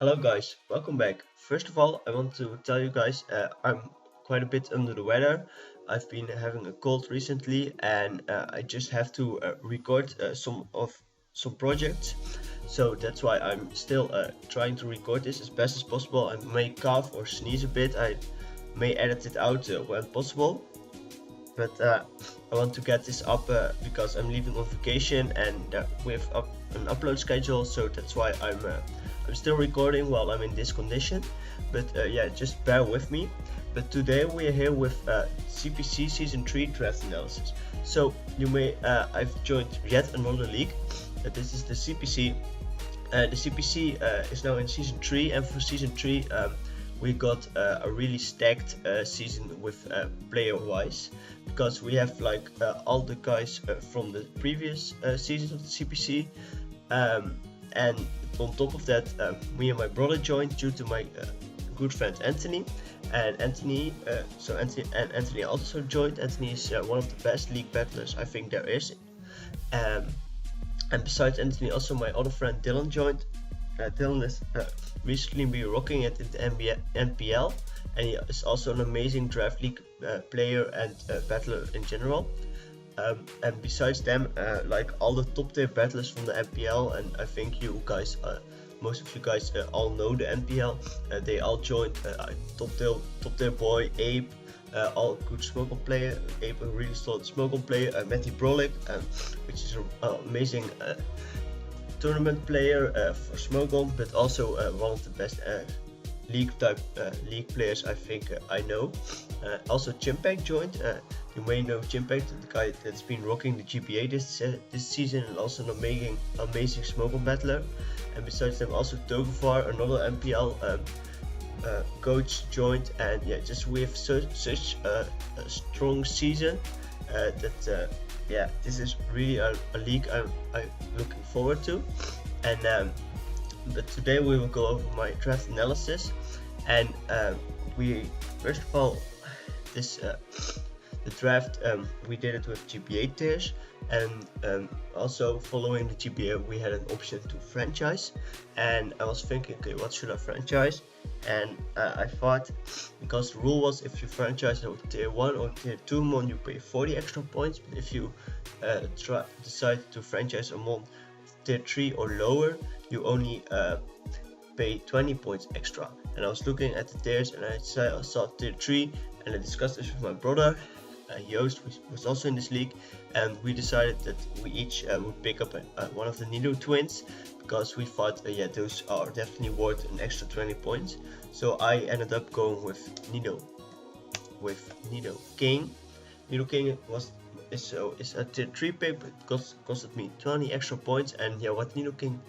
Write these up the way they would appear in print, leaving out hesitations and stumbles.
Hello guys, welcome back. First of all, I want to tell you guys I'm quite a bit under the weather. I've been having a cold recently and I just have to record some projects. So that's why I'm still trying to record this as best as possible. I may cough or sneeze a bit. I may edit it out when possible. But I want to get this up because I'm leaving on vacation and we have an upload schedule, so that's why I'm still recording while I'm in this condition. But yeah, just bear with me. But today we are here with CPC Season 3 Draft Analysis. So I've joined yet another league. This is the CPC. The CPC is now in Season 3, and for Season 3 we got a really stacked season with player-wise, because we have like all the guys from the previous seasons of the CPC, and on top of that, me and my brother joined due to my good friend Anthony, and Anthony also joined. Anthony is one of the best league battlers I think there is, and besides Anthony, also my other friend Dylan joined. Dylan has recently been rocking it in the NPL, and he is also an amazing draft league player and battler in general. And besides them, like all the top tier battlers from the NPL, and I think you guys, most of you guys all know the NPL. They all joined. Top tier boy, Abe, all good smoke on player. Abe, a really solid smoke on player. Matty Brolic, which is an amazing tournament player for Smogon, but also one of the best league players I think I know. Also Chimpact joined. You may know Chimpact, the guy that's been rocking the GBA this season, and also an amazing Smogon battler. And besides them, also Gardevoir, another NPL coach, joined. And yeah, just we have such a strong season that yeah, this is really a league I'm looking forward to. And but today we will go over my draft analysis, and we first of all the draft we did it with GBA tiers, and also following the GBA we had an option to franchise, and I was thinking, okay, what should I franchise? And I thought, because the rule was if you franchise a tier 1 or tier 2 mon, you pay 40 extra points, but if you decide to franchise a mon tier 3 or lower, you only pay 20 points extra. And I was looking at the tiers, and I saw tier 3, and I discussed this with my brother Joost, was also in this league, and we decided that we each would pick up one of the Nido twins, because we thought yeah, those are definitely worth an extra 20 points. So I ended up going with Nidoking. Nidoking is a tier 3 pick, but it costed me 20 extra points. And yeah, what Nidoking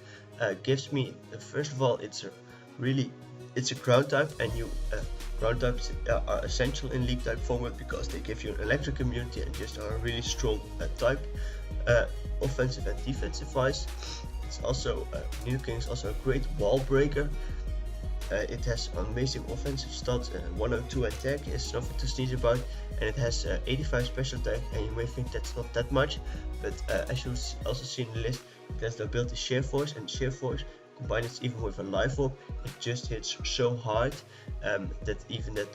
gives me, first of all, it's a ground type, and ground types are essential in league type format because they give you an electric immunity and just are a really strong type, offensive and defensive wise. It's also Nidoking is also a great wall breaker. It has amazing offensive stats, 102 attack is nothing to sneeze about, and it has 85 special attack, and you may think that's not that much, but as you also see in the list, it has the ability Sheer Force, and Sheer Force combined it even with a life orb, it just hits so hard that even that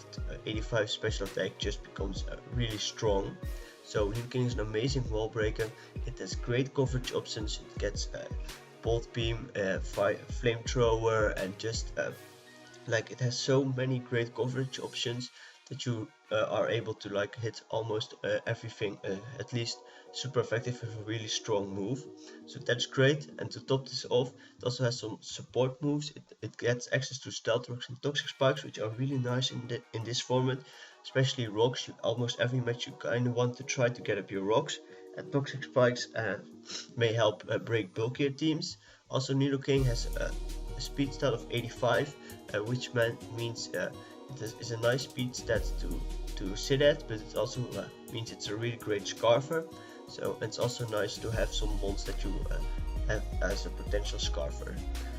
85 special attack just becomes really strong. So Nidoking is an amazing wall breaker. It has great coverage options. It gets Bolt Beam, Flamethrower, and just like it has so many great coverage options that you are able to like hit almost everything, at least super effective with a really strong move. So that's great. And to top this off, it also has some support moves. It gets access to Stealth Rocks and Toxic Spikes, which are really nice in this format, especially Rocks. Almost every match you kind of want to try to get up your Rocks, and Toxic Spikes may help break bulkier teams. Also, Nidoking has a speed stat of 85, which means it is a nice speed stat to sit at, but it also means it's a really great scarfer. So it's also nice to have some mons that you have as a potential scarfer.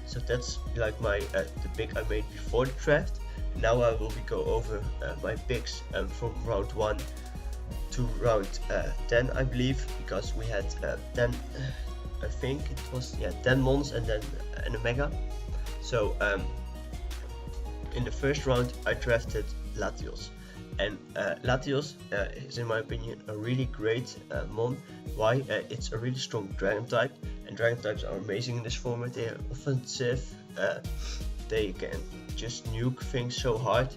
So that's like my the pick I made before the draft. Now I will go over my picks from round 1 to round 10, I believe, because we had 10, I think it was 10 mons and then a mega. So in the first round I drafted Latios, and Latios is in my opinion a really great mon. Why? It's a really strong dragon type, and dragon types are amazing in this format. They are offensive, they can just nuke things so hard,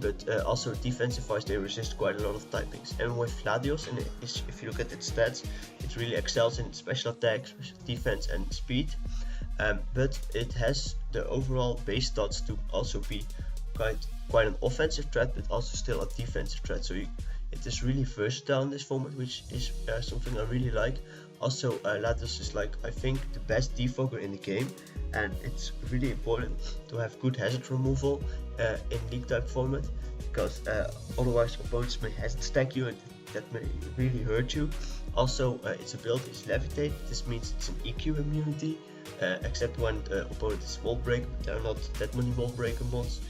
but also defensive wise they resist quite a lot of typings. And with Latios, and if you look at its stats, it really excels in special attack, special defense and speed, but it has the overall base stats to also be quite an offensive threat, but also still a defensive threat. So it is really versatile in this format, which is something I really like. Also, Latios is like, I think, the best defogger in the game, and it's really important to have good hazard removal in league type format, because otherwise opponents may hazard stack you and that may really hurt you. Also, its ability is levitate. This means it's an EQ immunity, except when the opponent is wall break. There are not that many wall breaker mons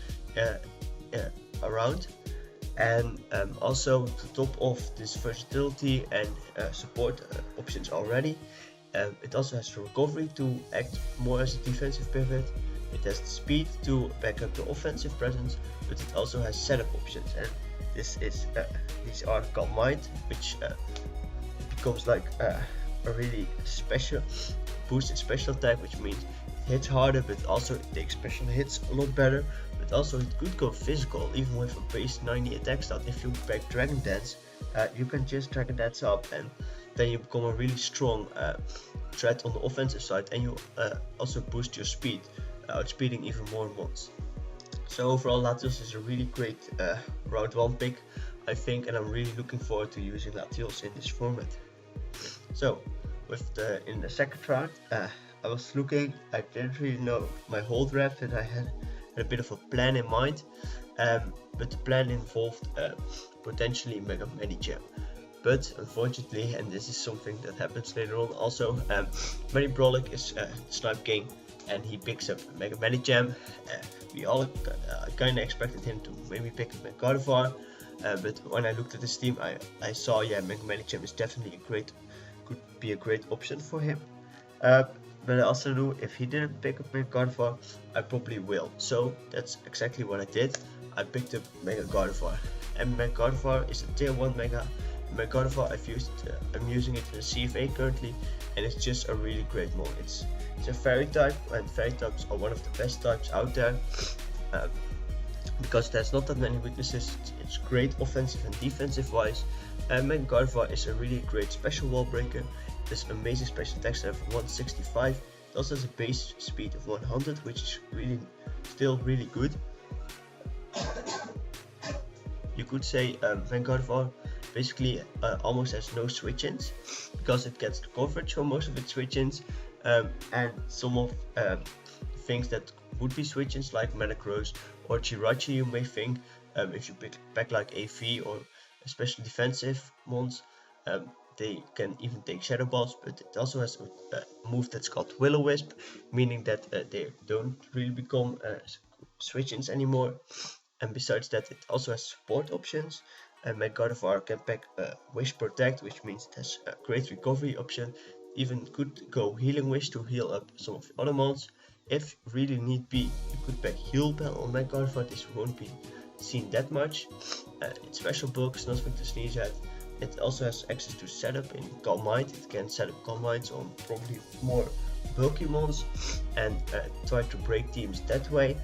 around. And also, to top of this versatility and support options already, it also has the recovery to act more as a defensive pivot. It has the speed to back up the offensive presence, but it also has setup options, and these are Calm Mind, which becomes like a really special boosted special attack, which means it hits harder, but also it takes special hits a lot better. But also it could go physical, even with a base 90 attack stat. If you back Dragon Dance, you can just Dragon Dance up, and then you become a really strong threat on the offensive side, and you also boost your speed, outspeeding even more mons. So overall, Latios is a really great round 1 pick, I think, and I'm really looking forward to using Latios in this format. So in the second round, I was looking, I didn't really know my whole draft, and I had a bit of a plan in mind, but the plan involved potentially Mega Manigem. But unfortunately, and this is something that happens later on also, Manibuzz is Snipe King, and he picks up Mega Manigem. We all kind of expected him to maybe pick up Gardevoir, but when I looked at his team, I saw, yeah, Mega Manigem is definitely could be a great option for him. But I also knew if he didn't pick up Mega Gardevoir, I probably will. So that's exactly what I did. I picked up Mega Gardevoir, and Mega Gardevoir is a tier 1 Mega. Mega Gardevoir I'm using it in a CFA currently, and it's just a really great mon. It's a fairy type, and fairy types are one of the best types out there, because there's not that many weaknesses. It's great offensive and defensive wise. Mega Gardevoir is a really great special wall breaker. There's an amazing special attack stat of 165. It also has a base speed of 100, which is still really good. You could say Mega Gardevoir basically almost has no switch-ins, because it gets the coverage for most of its switch-ins, and some of things that would be switch-ins like Metagross or Jirachi, you may think, if you pick back like AV or especially defensive mons, they can even take Shadow Balls. But it also has a move that's called Will-O-Wisp, meaning that they don't really become switch-ins anymore. And besides that, it also has support options. And Mega Gardevoir can pack Wish Protect, which means it has a great recovery option. Even could go Healing Wish to heal up some of the other mons. If really need be, you could pack Heal Bell on Mega Gardevoir. This won't be seen that much. It's special bulk, it's nothing to sneeze at. It also has access to setup in Calm Mind. It can set up Calm Minds on probably more bulky mons and try to break teams that way.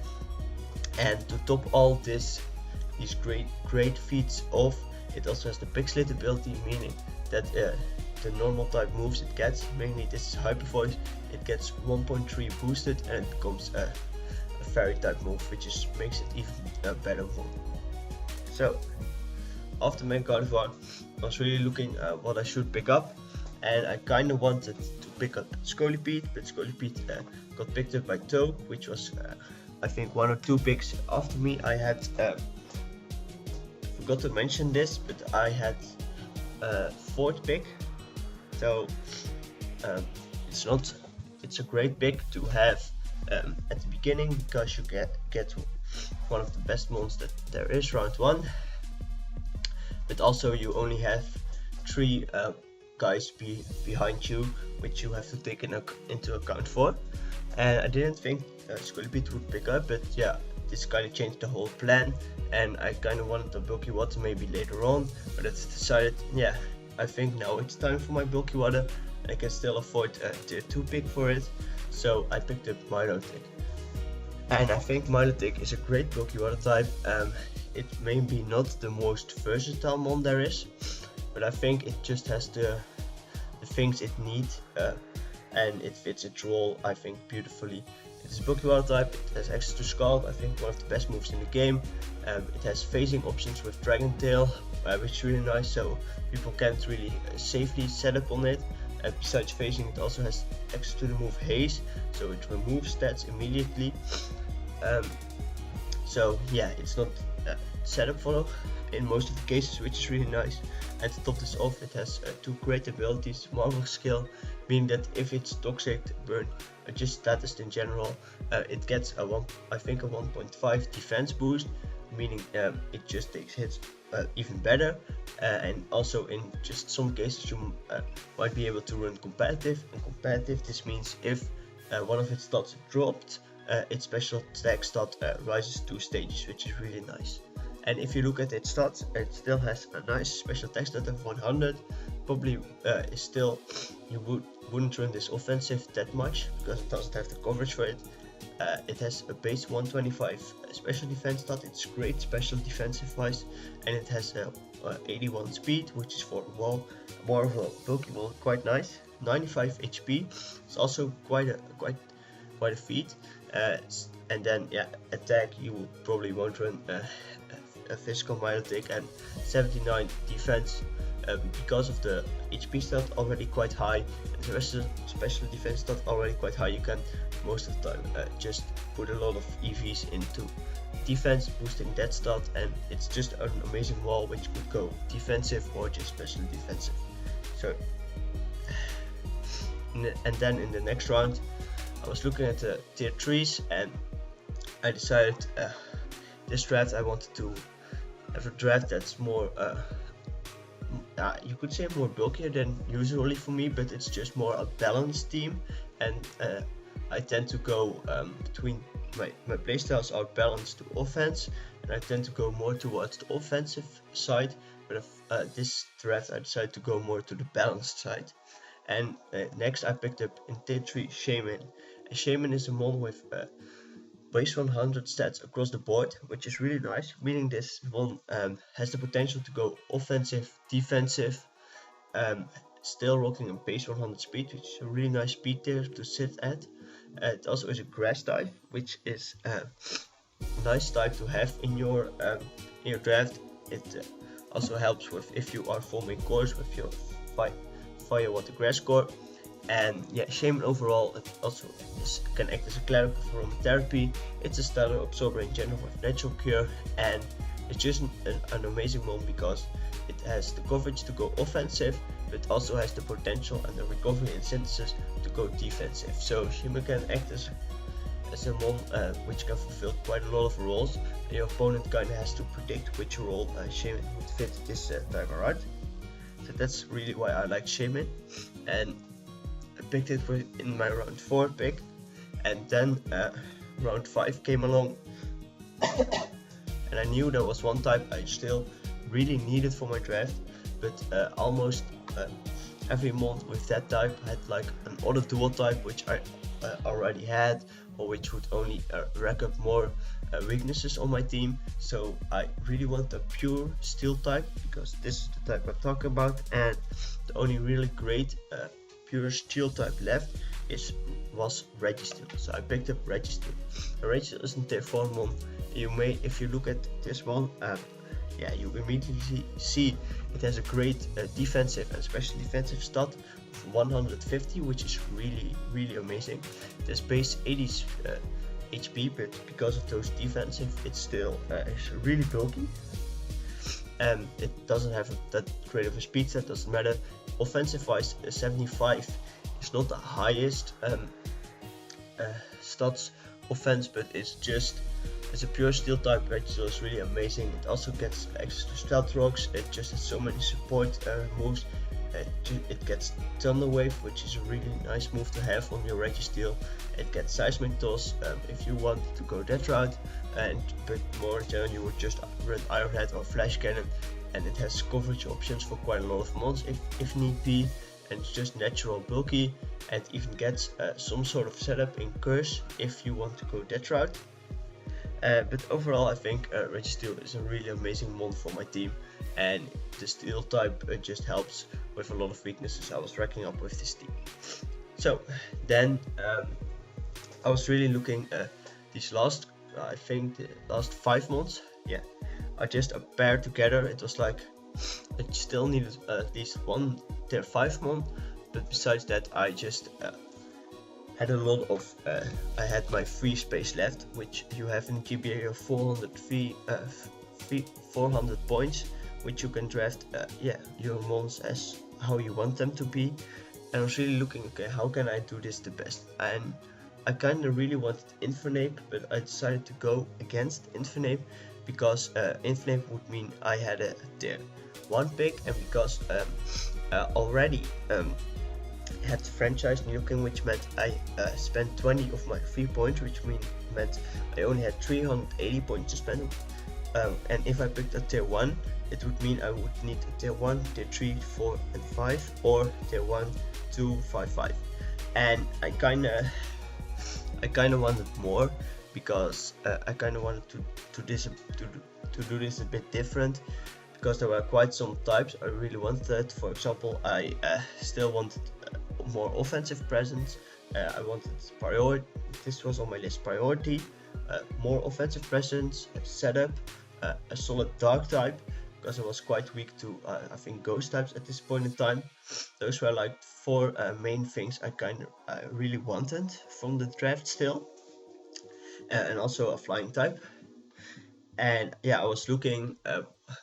And to top all these great feats off, it also has the Pixelate ability, meaning that the normal type moves it gets, mainly this is Hyper Voice, it gets 1.3 boosted, and it becomes a fairy type move, which makes it even a better move. So after Mega Gardevoir, I was really looking at what I should pick up, and I kind of wanted to pick up Scolipede, but Scolipede got picked up by Toe, which was I think 1 or 2 picks after me. I had forgot to mention this, but I had 4th pick, so it's a great pick to have at the beginning, because you get one of the best mons that there is round 1, but also you only have 3 guys behind you, which you have to take into account for. And I didn't think Scolipede would pick up, but yeah, this kind of changed the whole plan, and I kind of wanted a bulky water maybe later on, but I decided, yeah, I think now it's time for my bulky water. I can still afford a tier 2 pick for it, so I picked up Milotic. And I think Milotic is a great bulky water type. It may be not the most versatile mon there is, but I think it just has the things it needs, and it fits its role, I think, beautifully. It is a bulky water type, it has access to Scald, I think one of the best moves in the game. It has phasing options with Dragon Tail, which is really nice, so people can't really safely set up on it. And besides phasing, it also has access to the move Haze, so it removes stats immediately. So yeah, it's not set up for in most of the cases, which is really nice. And to top this off, it has 2 great abilities. Marvel skill, meaning that if it's toxic, burn, or just status in general, it gets I think a 1.5 defense boost, meaning it just takes hits even better. And also in just some cases you might be able to run competitive. And competitive, this means if one of its stats dropped, its special attack stat rises 2 stages, which is really nice. And if you look at its stats, it still has a nice special attack stat of 100. Probably is still, you wouldn't run this offensive that much because it doesn't have the coverage for it. It has a base 125 special defense stat. It's great special defensive wise, and it has 81 speed, which is for more of a Pokemon quite nice. 95 HP. It's also quite a feat. And then yeah, attack, you probably won't run a physical Milotic, and 79 defense because of the HP stat already quite high and the rest of the special defense stat already quite high. You can most of the time just put a lot of EVs into defense, boosting that stat, and it's just an amazing wall which could go defensive or just special defensive. So and then in the next round I was looking at the tier 3s, and I decided this draft I wanted to have a draft that's more you could say more bulkier than usually for me, but it's just more a balanced team. And I tend to go between my playstyles are balanced to offense, and I tend to go more towards the offensive side, but this draft I decided to go more to the balanced side. And next I picked up in tier 3 Shaymin. And Shaymin is a mon with base 100 stats across the board, which is really nice, meaning this one has the potential to go offensive, defensive, still rocking a base 100 speed, which is a really nice speed tier to sit at. It also is a grass type, which is a nice type to have in your draft. It also helps with if you are forming cores with your fire water grass core. And yeah, Shaymin overall, it also can act as a cleric for aromatherapy. It's a stellar absorber in general with natural cure, and it's just an amazing mon because it has the coverage to go offensive, but also has the potential and the recovery and synthesis to go defensive. So Shaymin can act as a mon which can fulfill quite a lot of roles, and your opponent kind of has to predict which role Shaymin would fit this time around. So that's really why I like Shaymin, and I picked it in my round 4 pick. And then round 5 came along and I knew there was one type I still really needed for my draft, but almost every month with that type had like an other dual type which I already had, or which would only rack up more weaknesses on my team. So I really want a pure steel type because this is the type I'm talking about, and the only really great pure steel type left was Registeel. So I picked up Registeel. Registeel is in tier 4 mon. You may, if you look at this one, yeah, you immediately see it has a great defensive and special defensive stat of 150, which is really amazing. It has base 80 HP, but because of those defensive, it's still is really bulky. And it doesn't have that great of a speed set, doesn't matter. Offensive wise, 75 is not the highest stats offense, but it's a pure steel type. Registeel is really amazing. It also gets access to stealth rocks. It just has so many support moves. it gets Thunder Wave, which is a really nice move to have on your Registeel. It gets Seismic Toss if you want to go that route, but more in general you would just run Iron Head or Flash Cannon, and it has coverage options for quite a lot of mons if need be, and it's just natural bulky, and even gets some sort of setup in Curse if you want to go that route. But overall I think Registeel is a really amazing mon for my team, and the Steel type just helps with a lot of weaknesses I was racking up with this team. So then I was really looking these last, I think the last 5 months, yeah, I just paired together. It was like I still needed at least one tier 5 mon, but besides that I just had a lot of, I had my free space left, which you have in GBA of 400 points, which you can draft your mons as how you want them to be. And I was really looking, okay, how can I do this the best? And I kind of really wanted Infernape, but I decided to go against Infernape because Infernape would mean I had a tier 1 pick, and because already had franchise Nidoking, which meant I spent 20 of my free points, which meant I only had 380 points to spend. And if I picked a tier 1, it would mean I would need a tier 1, tier 3, 4 and 5, or tier 1, 2, 5, 5. And I kinda wanted more, because I kinda wanted to do this a bit different, because there were quite some types I really wanted. For example, I still wanted more offensive presence. I wanted priority. This was on my list: priority, more offensive presence, setup, a solid dark type, because I was quite weak to I think ghost types at this point in time. Those were like 4 main things I really wanted from the draft still, and also a flying type. And yeah, I was looking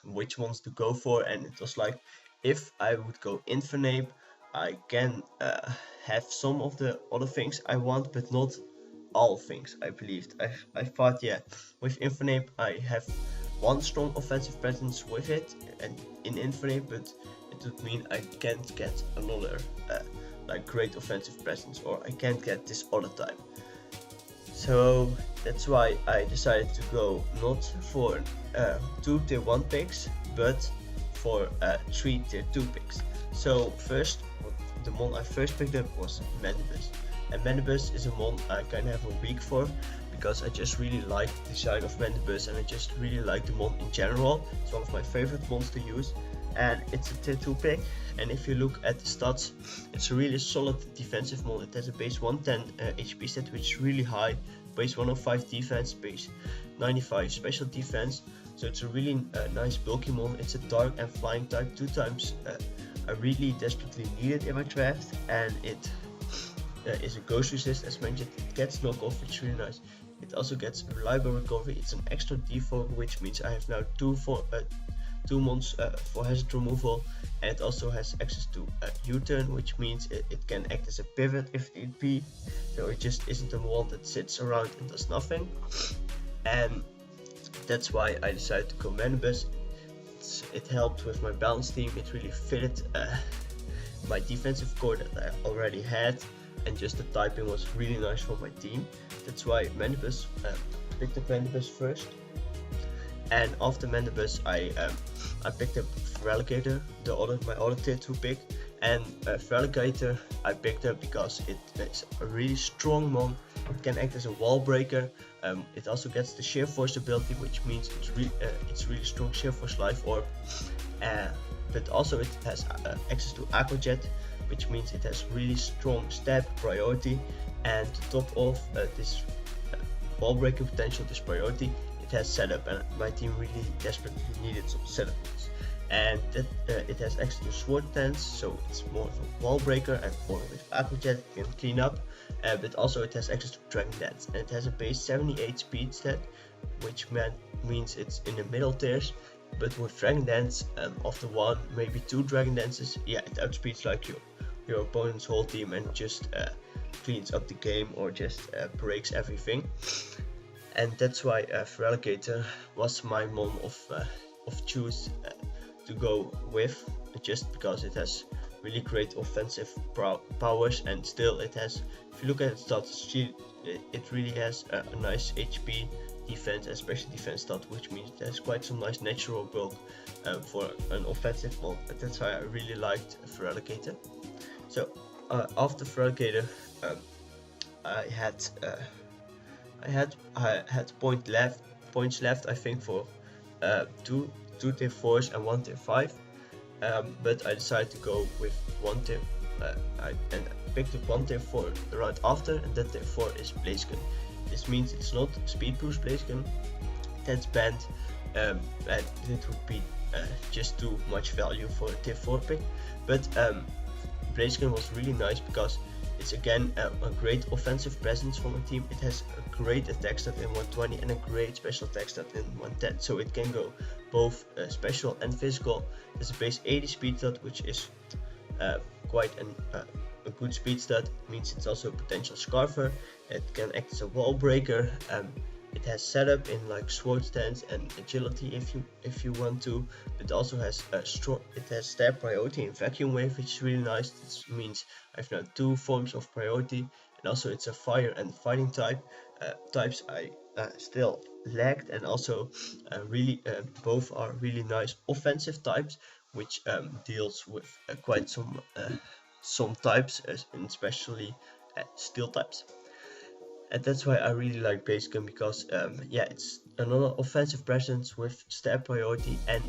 which ones to go for, and it was like, if I would go Infernape, I can have some of the other things I want, but not all things. I believed. I thought, yeah, with Infernape I have one strong offensive presence with it, and in Infernape, but it would mean I can't get another like great offensive presence, or I can't get this other type. So that's why I decided to go not for 2 tier 1 picks, but for 3 tier 2 picks. So first, the mon I first picked up was Mandibuzz. And Mandibuzz is a mon I kind of have a weak for, because I just really like the design of Mandibuzz, and I just really like the mon in general. It's one of my favorite mons to use, and it's a tier 2 pick. And if you look at the stats, it's a really solid defensive mon. It has a base 110 HP stat, which is really high, base 105 defense, base 95 special defense. So it's a really nice bulky mon. It's a dark and flying type, 2 times I really desperately need it in my draft, and it is a ghost resist as mentioned. It gets knockoff, which is really nice. It also gets reliable recovery. It's an extra default, which means I have now 2 mons for hazard removal, and it also has access to U-turn, which means it can act as a pivot if need be. So it just isn't a mon that sits around and does nothing, and that's why I decided to go Mandibuzz. It helped with my balance team. It really fitted my defensive core that I already had, and just the typing was really nice for my team. That's why Mandibuzz, picked up Mandibuzz first. And after Mandibuzz I picked up Feraligatr, my other tier 2 pick. And Feraligatr I picked up because it is a really strong mon. It can act as a wall breaker. It also gets the Sheer Force ability, which means it's really strong Sheer Force Life Orb. But also it has access to Aqua Jet, which means it has really strong stab, priority, and to top off this wall breaking potential, this priority, it has setup, and my team really desperately needed some setup. And that, it has access to Sword Dance, so it's more of a wall breaker, and or with Aqua Jet it can clean up. But also it has access to Dragon Dance, and it has a base 78 speed stat, which means it's in the middle tiers. But with Dragon Dance, after 1, maybe 2 Dragon Dances, yeah, it outspeeds like your opponent's whole team, and just cleans up the game, or just breaks everything. And that's why Feraligatr was my mon of choose to go with, just because it has really great offensive powers, and still it has, if you look at its stats, it really has a nice HP, defense, and special defense stat, which means it has quite some nice natural bulk for an offensive mon. And that's why I really liked Feraligatr. So after Feraligatr, I had points left I think for two tier 4s and 1 tier 5, but I decided to go with 1 tier I picked up 1 tier 4 right after, and that tier 4 is Blaziken. This means it's not speed boost Blaziken, that's banned, and it would be just too much value for a tier 4 pick. But Blaziken was really nice because it's again a great offensive presence for my team. It has a great attack stat in 120 and a great special attack stat in 110, so it can go both special and physical. There's a base 80 speed stat, which is quite a good speed stat. It means it's also a potential scarfer. It can act as a wall breaker. It has setup in like sword stance and agility if you want to. It also has it has stab priority and vacuum wave, which is really nice. This means I've now 2 forms of priority, and also it's a fire and fighting type. Types I still lacked, and also really both are really nice offensive types, which deals with quite some types, and especially steel types. And that's why I really like Blaziken, because yeah, it's another offensive presence with stab priority and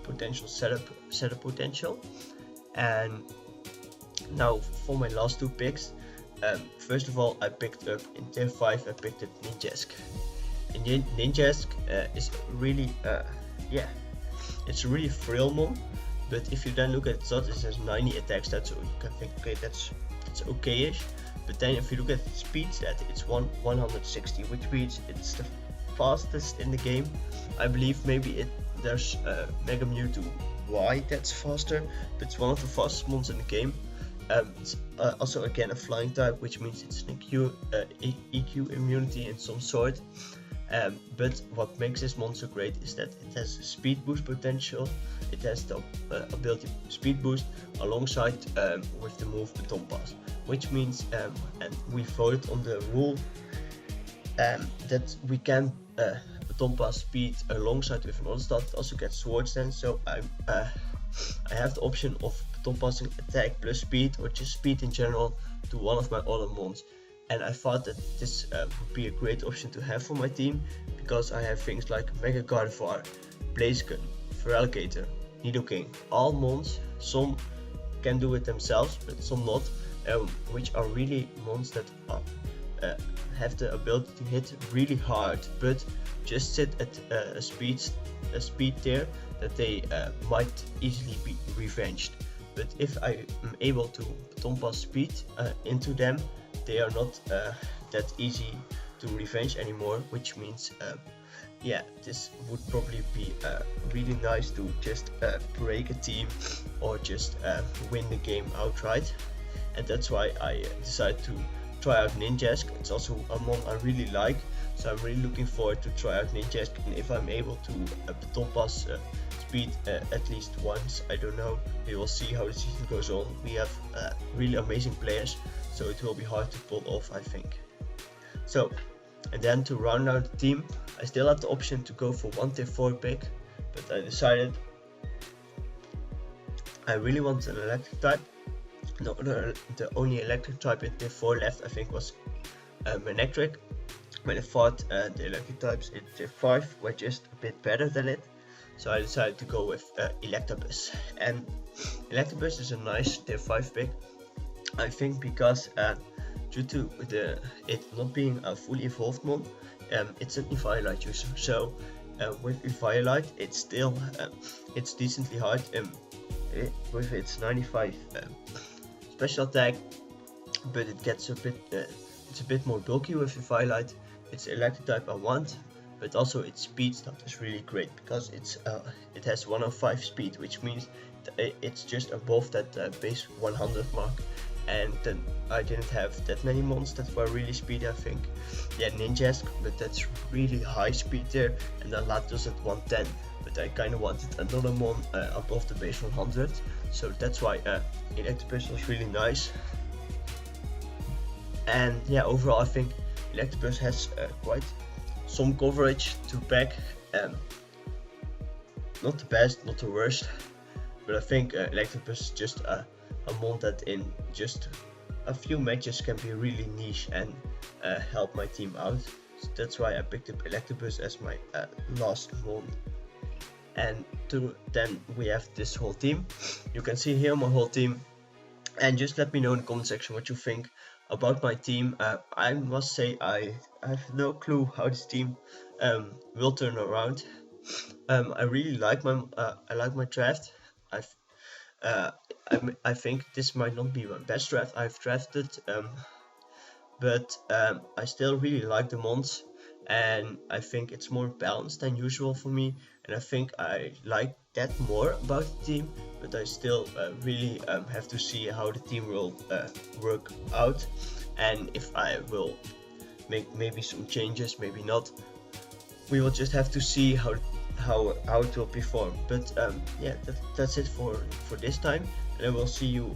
potential setup potential. And now for my last 2 picks, first of all I picked up in tier 5, I picked up Ninjask. And Ninjask is really yeah, it's a really frail mon, but if you then look at its stats, it has 90 attack stats, so you can think, okay, that's okay-ish. But then if you look at the speed stat, it's 160, which means it's the fastest in the game. I believe maybe there's Mega Mewtwo Y that's faster, but it's one of the fastest mons in the game. It's also again a flying type, which means it's an EQ immunity in some sort. But what makes this mon so great is that it has speed boost potential. It has the ability speed boost alongside with the move Baton Pass, which means and we voted on the rule that we can Baton Pass speed alongside with another stat. It also gets sword stance, so I have the option of Baton Passing attack plus speed, or just speed in general, to one of my other mons. And I thought that this would be a great option to have for my team, because I have things like Mega Gardevoir, Blaziken, Feraligatr, Nidoking, all mons. Some can do it themselves, but some not, which are really mons that have the ability to hit really hard, but just sit at a speed tier that they might easily be revenged. But if I am able to Baton Pass speed into them, they are not that easy to revenge anymore, which means yeah, this would probably be really nice to just break a team or just win the game outright. And that's why I decided to try out Ninjask. It's also a mon I really like, so I'm really looking forward to try out Ninjask. And if I'm able to Baton Pass speed at least once, I don't know, we will see how the season goes on. We have really amazing players, so it will be hard to pull off, I think. So, and then to round out the team, I still had the option to go for 1 tier 4 pick, but I decided I really want an electric type. No, the only electric type in tier 4 left, I think, was Manectric. But I thought the electric types in tier 5 were just a bit better than it, so I decided to go with Electabuzz. And Electabuzz is a nice tier 5 pick, I think, because due to it not being a fully evolved mon, it's an Eviolite user. So with Eviolite, it's still it's decently hard with its 95 special attack, but it gets a bit it's a bit more bulky with Eviolite. It's electric type I want, but also its speed stat is really great, because it has 105 speed, which means it's just above that base 100 mark. and then I didn't have that many mons that were really speedy. I think, yeah, Ninjask, but that's really high speed there, and then Latios at 110. But I kind of wanted another mon above the base 100, so that's why Electabuzz was really nice. And yeah, overall I think Electabuzz has quite some coverage to back. Not the best, not the worst, but I think Electabuzz is just a mon that in just a few matches can be really niche and help my team out. So that's why I picked up Electabuzz as my last mon. And then we have this whole team. You can see here my whole team, and just let me know in the comment section what you think about my team. I must say I have no clue how this team will turn around. I really like my draft. I think this might not be my best draft I've drafted, but I still really like the mons, and I think it's more balanced than usual for me, and I think I like that more about the team, but I still really have to see how the team will work out, and if I will make maybe some changes, maybe not. We will just have to see how it will perform. But yeah, that's it for this time, and I will see you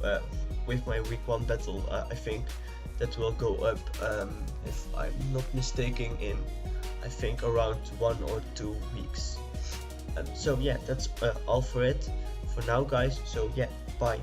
with my week 1 battle. I think that will go up, if I'm not mistaken, in I think around 1 or 2 weeks. So yeah, that's all for it for now, guys. So yeah, bye.